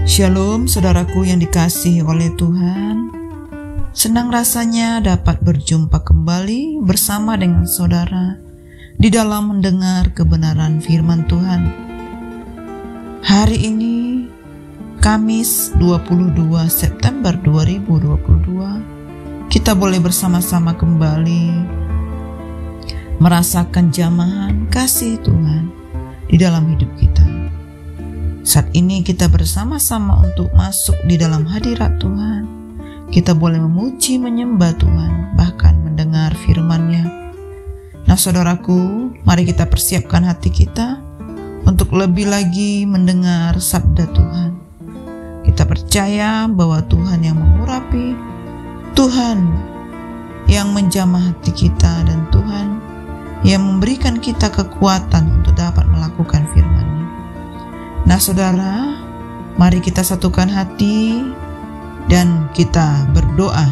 Shalom saudaraku yang dikasihi oleh Tuhan. Senang rasanya dapat berjumpa kembali bersama dengan saudara di dalam mendengar kebenaran firman Tuhan. Hari ini Kamis 22 September 2022, kita boleh bersama-sama kembali merasakan jamahan kasih Tuhan di dalam hidup kita. Saat ini kita bersama-sama untuk masuk di dalam hadirat Tuhan. Kita boleh memuji, menyembah Tuhan, bahkan mendengar firman-Nya. Nah saudaraku, mari kita persiapkan hati kita untuk lebih lagi mendengar sabda Tuhan. Kita percaya bahwa Tuhan yang mengurapi, Tuhan yang menjamah hati kita, dan Tuhan yang memberikan kita kekuatan untuk dapat melakukan firman-Nya. Nah saudara, mari kita satukan hati dan kita berdoa.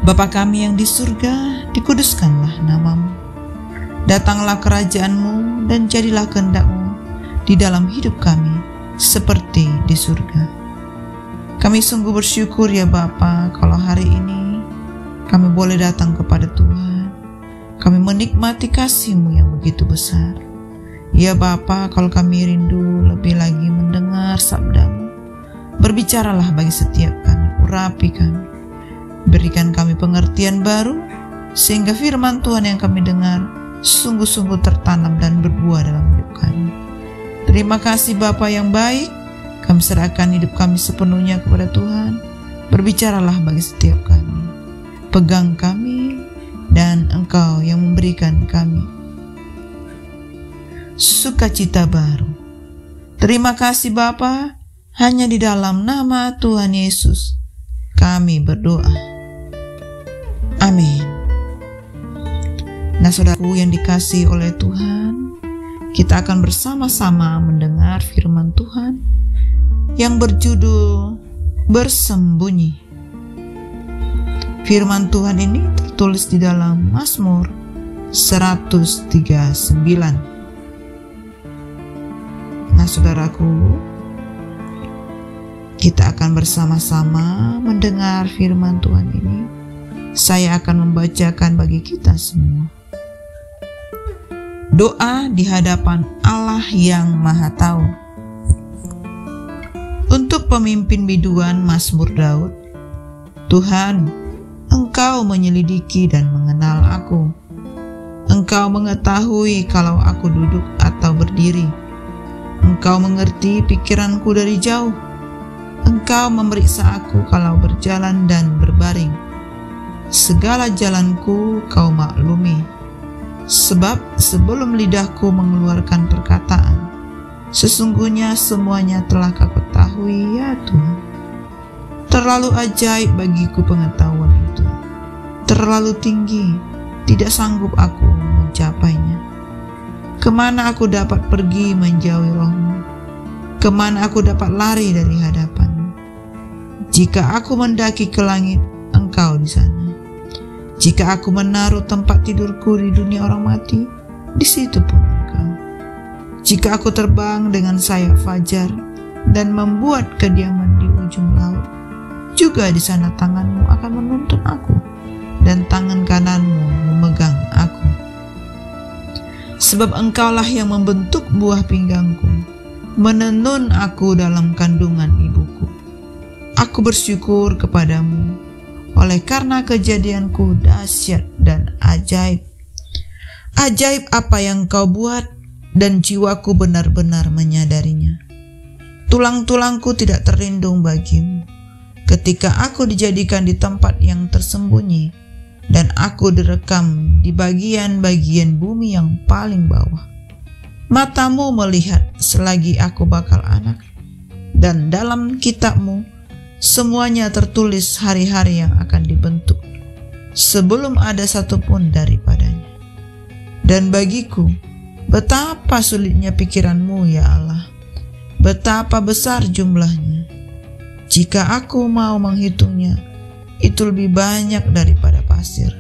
Bapa kami yang di surga, dikuduskanlah nama-Mu. Datanglah kerajaan-Mu dan jadilah kehendak-Mu di dalam hidup kami seperti di surga. Kami sungguh bersyukur ya Bapa, kalau hari ini kami boleh datang kepada Tuhan. Kami menikmati kasih-Mu yang begitu besar. Ya Bapa, kalau kami rindu lebih lagi mendengar sabda-Mu, berbicaralah bagi setiap kami, urapi kami, berikan kami pengertian baru, sehingga firman Tuhan yang kami dengar sungguh-sungguh tertanam dan berbuah dalam hidup kami. Terima kasih Bapa yang baik, kami serahkan hidup kami sepenuhnya kepada Tuhan. Berbicaralah bagi setiap kami, pegang kami, dan Engkau yang memberikan kami sukacita baru. Terima kasih Bapa, hanya di dalam nama Tuhan Yesus kami berdoa. Amin. Nah saudaraku yang dikasihi oleh Tuhan, kita akan bersama-sama mendengar firman Tuhan yang berjudul Bersembunyi. Firman Tuhan ini tertulis di dalam Mazmur 139. Nah saudaraku, kita akan bersama-sama mendengar firman Tuhan ini. Saya akan membacakan bagi kita semua. Doa di hadapan Allah yang Maha Tahu. Untuk pemimpin biduan Mazmur Daud. Tuhan, Engkau menyelidiki dan mengenal aku. Engkau mengetahui kalau aku duduk atau berdiri. Engkau mengerti pikiranku dari jauh. Engkau memeriksa aku kalau berjalan dan berbaring. Segala jalanku Kau maklumi. Sebab sebelum lidahku mengeluarkan perkataan, sesungguhnya semuanya telah Kau ketahui ya Tuhan. Terlalu ajaib bagiku pengetahuan itu. Terlalu tinggi, tidak sanggup aku mencapainya. Kemana aku dapat pergi menjauhi Roh-Mu? Kemana aku dapat lari dari hadapan-Mu? Jika aku mendaki ke langit, Engkau di sana. Jika aku menaruh tempat tidurku di dunia orang mati, di situ pun Engkau. Jika aku terbang dengan sayap fajar dan membuat kediaman di ujung laut, juga di sana tangan-Mu akan menuntun aku, dan tangan kanan-Mu memegang aku. Sebab Engkaulah yang membentuk buah pinggangku, menenun aku dalam kandungan ibuku. Aku bersyukur kepadamu, oleh karena kejadianku dahsyat dan ajaib. Ajaib apa yang Kau buat, dan jiwaku benar-benar menyadarinya. Tulang-tulangku tidak terlindung bagimu, ketika aku dijadikan di tempat yang tersembunyi, dan aku direkam di bagian-bagian bumi yang paling bawah. Matamu melihat selagi aku bakal anak, dan dalam kitab-Mu semuanya tertulis hari-hari yang akan dibentuk, sebelum ada satupun daripadanya. Dan bagiku, betapa sulitnya pikiran-Mu ya Allah, betapa besar jumlahnya. Jika aku mau menghitungnya, itu lebih banyak daripada pasir.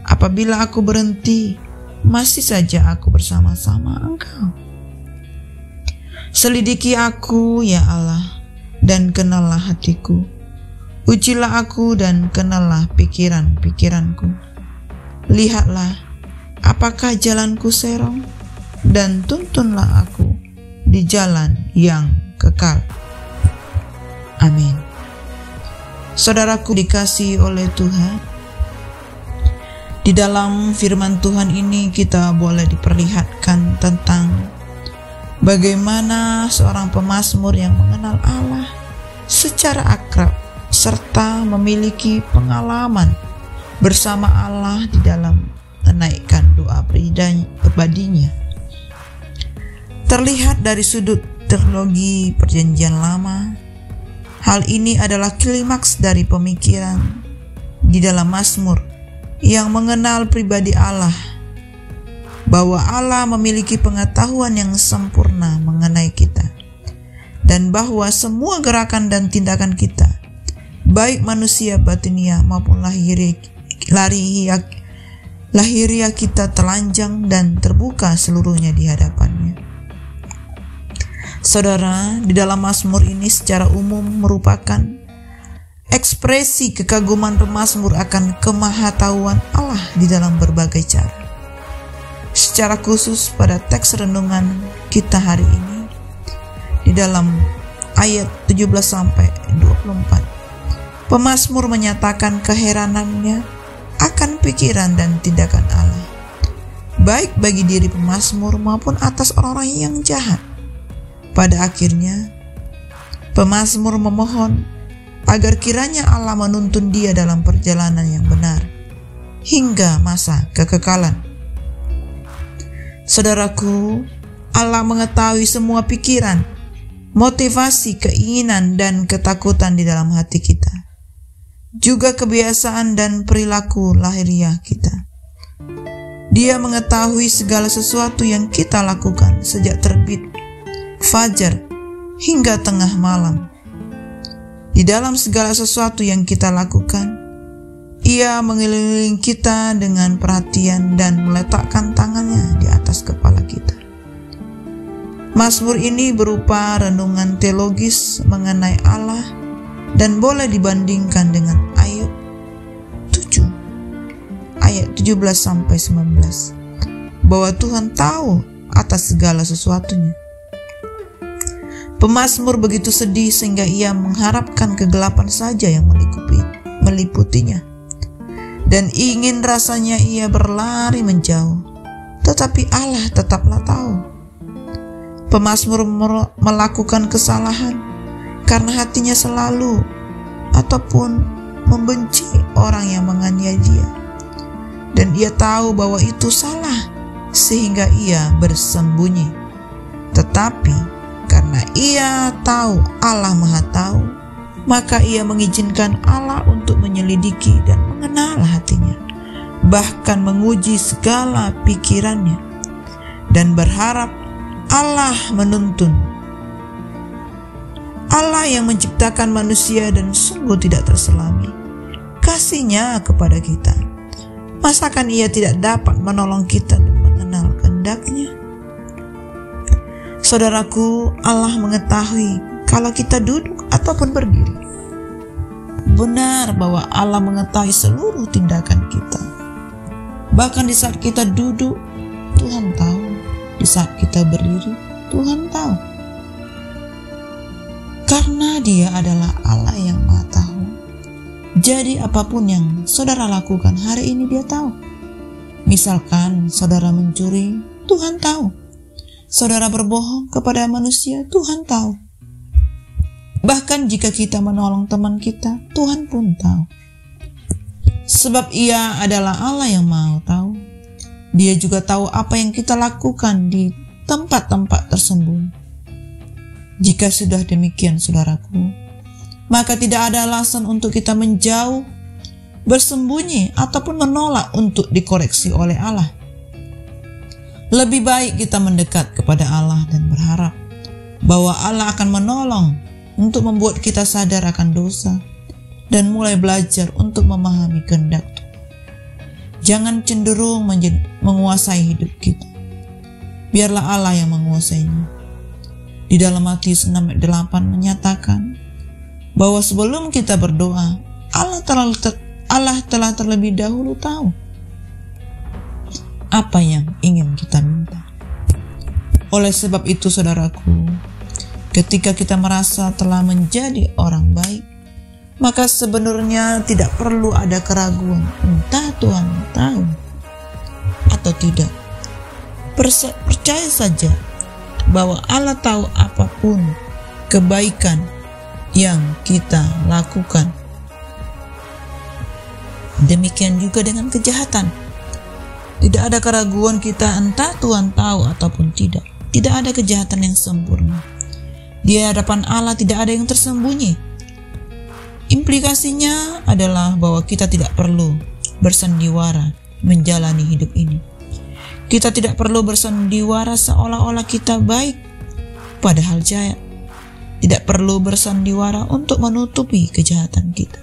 Apabila aku berhenti, masih saja aku bersama-sama Engkau. Selidiki aku, ya Allah, dan kenallah hatiku. Ujilah aku dan kenallah pikiran-pikiranku. Lihatlah, apakah jalanku serong, dan tuntunlah aku di jalan yang kekal. Amin. Saudaraku dikasihi oleh Tuhan, di dalam firman Tuhan ini kita boleh diperlihatkan tentang bagaimana seorang pemazmur yang mengenal Allah secara akrab serta memiliki pengalaman bersama Allah di dalam menaikkan doa pribadinya. Terlihat dari sudut teologi Perjanjian Lama, hal ini adalah klimaks dari pemikiran di dalam Mazmur yang mengenal pribadi Allah, bahwa Allah memiliki pengetahuan yang sempurna mengenai kita, dan bahwa semua gerakan dan tindakan kita, baik manusia batinia maupun lahiriah kita, telanjang dan terbuka seluruhnya di hadapannya. Saudara, di dalam Mazmur ini secara umum merupakan ekspresi kekaguman pemazmur akan kemahatauan Allah di dalam berbagai cara. Secara khusus pada teks renungan kita hari ini, di dalam ayat 17-24, pemazmur menyatakan keheranannya akan pikiran dan tindakan Allah, baik bagi diri pemazmur maupun atas orang-orang yang jahat. Pada akhirnya, pemazmur memohon agar kiranya Allah menuntun dia dalam perjalanan yang benar hingga masa kekekalan. Saudaraku, Allah mengetahui semua pikiran, motivasi, keinginan, dan ketakutan di dalam hati kita, juga kebiasaan dan perilaku lahiriah kita. Dia mengetahui segala sesuatu yang kita lakukan sejak terbit fajar hingga tengah malam. Di dalam segala sesuatu yang kita lakukan, Ia mengelilingi kita dengan perhatian dan meletakkan tangannya di atas kepala kita. Mazmur ini berupa renungan teologis mengenai Allah dan boleh dibandingkan dengan Ayub 7 ayat 17-19, bahwa Tuhan tahu atas segala sesuatunya. Pemazmur begitu sedih sehingga ia mengharapkan kegelapan saja yang meliputinya, dan ingin rasanya ia berlari menjauh, tetapi Allah tetaplah tahu. Pemazmur melakukan kesalahan karena hatinya selalu ataupun membenci orang yang menganiaya dia, dan ia tahu bahwa itu salah sehingga ia bersembunyi. Tetapi karena ia tahu Allah Maha Tahu, maka ia mengizinkan Allah untuk menyelidiki dan mengenal hatinya, bahkan menguji segala pikirannya, dan berharap Allah menuntun. Allah yang menciptakan manusia dan sungguh tidak terselami kasih-Nya kepada kita, masakan Ia tidak dapat menolong kita dan mengenal kehendak-Nya? Saudaraku, Allah mengetahui kalau kita duduk ataupun berdiri. Benar bahwa Allah mengetahui seluruh tindakan kita. Bahkan di saat kita duduk, Tuhan tahu. Di saat kita berdiri, Tuhan tahu. Karena Dia adalah Allah yang Maha Tahu. Jadi apapun yang saudara lakukan hari ini Dia tahu. Misalkan saudara mencuri, Tuhan tahu. Saudara berbohong kepada manusia, Tuhan tahu. Bahkan jika kita menolong teman kita, Tuhan pun tahu. Sebab Ia adalah Allah yang Maha Tahu. Dia juga tahu apa yang kita lakukan di tempat-tempat tersembunyi. Jika sudah demikian, saudaraku, maka tidak ada alasan untuk kita menjauh, bersembunyi, ataupun menolak untuk dikoreksi oleh Allah. Lebih baik kita mendekat kepada Allah dan berharap bahwa Allah akan menolong untuk membuat kita sadar akan dosa dan mulai belajar untuk memahami kehendak Tuhan. Jangan cenderung menguasai hidup kita. Biarlah Allah yang menguasainya. Di Di dalam Matius 6 ayat 8 menyatakan bahwa sebelum kita berdoa, Allah telah terlebih dahulu tahu apa yang ingin kita minta. Oleh sebab itu, saudaraku, ketika kita merasa telah menjadi orang baik, maka sebenarnya tidak perlu ada keraguan entah Tuhan tahu atau tidak. Percaya saja bahwa Allah tahu apapun kebaikan yang kita lakukan. Demikian juga dengan kejahatan. Tidak ada keraguan kita entah Tuhan tahu ataupun tidak. Tidak ada kejahatan yang sempurna. Di hadapan Allah tidak ada yang tersembunyi. Implikasinya adalah bahwa kita tidak perlu bersandiwara menjalani hidup ini. Kita tidak perlu bersandiwara seolah-olah kita baik, padahal jahat. Tidak perlu bersandiwara untuk menutupi kejahatan kita.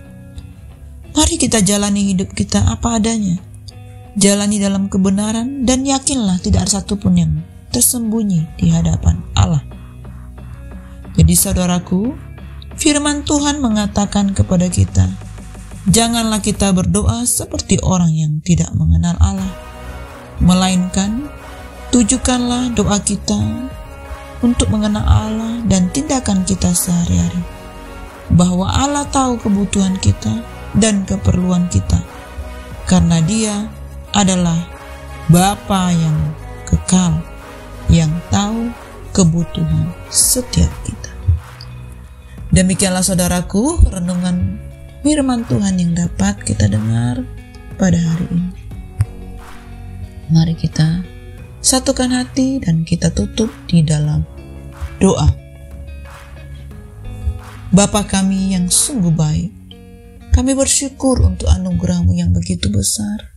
Mari kita jalani hidup kita apa adanya. Jalani dalam kebenaran dan yakinlah tidak ada satupun yang tersembunyi di hadapan Allah. Jadi saudaraku, firman Tuhan mengatakan kepada kita, janganlah kita berdoa seperti orang yang tidak mengenal Allah, melainkan tujukanlah doa kita untuk mengenal Allah dan tindakan kita sehari-hari, bahwa Allah tahu kebutuhan kita dan keperluan kita, karena Dia adalah Bapa yang kekal, yang tahu kebutuhan setiap kita. Demikianlah saudaraku, renungan firman Tuhan yang dapat kita dengar pada hari ini. Mari kita satukan hati dan kita tutup di dalam doa. Bapa kami yang sungguh baik, kami bersyukur untuk anugerah-Mu yang begitu besar.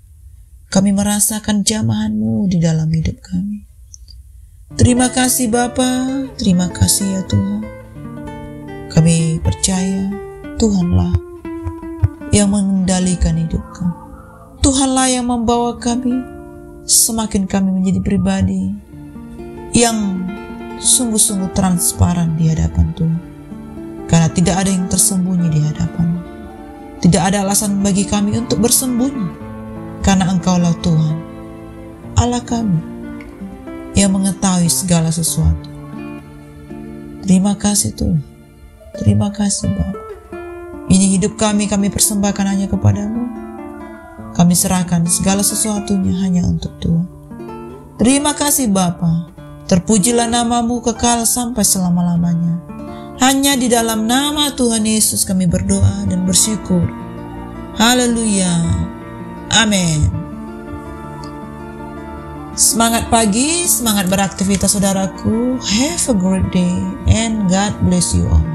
Kami merasakan jamahan-Mu di dalam hidup kami. Terima kasih Bapa, terima kasih ya Tuhan. Kami percaya Tuhanlah yang mengendalikan hidup kami. Tuhanlah yang membawa kami semakin kami menjadi pribadi yang sungguh-sungguh transparan di hadapan Tuhan. Karena tidak ada yang tersembunyi di hadapan-Mu. Tidak ada alasan bagi kami untuk bersembunyi. Karena Engkaulah Tuhan, Allah kami, yang mengetahui segala sesuatu. Terima kasih Tuhan. Terima kasih Bapa. Ini hidup kami persembahkan hanya kepada-Mu. Kami serahkan segala sesuatunya hanya untuk Tuhan. Terima kasih Bapa. Terpujilah nama-Mu kekal sampai selama-lamanya. Hanya di dalam nama Tuhan Yesus kami berdoa dan bersyukur. Haleluya. Amin. Semangat pagi, semangat beraktivitas saudaraku. Have a great day and God bless you all.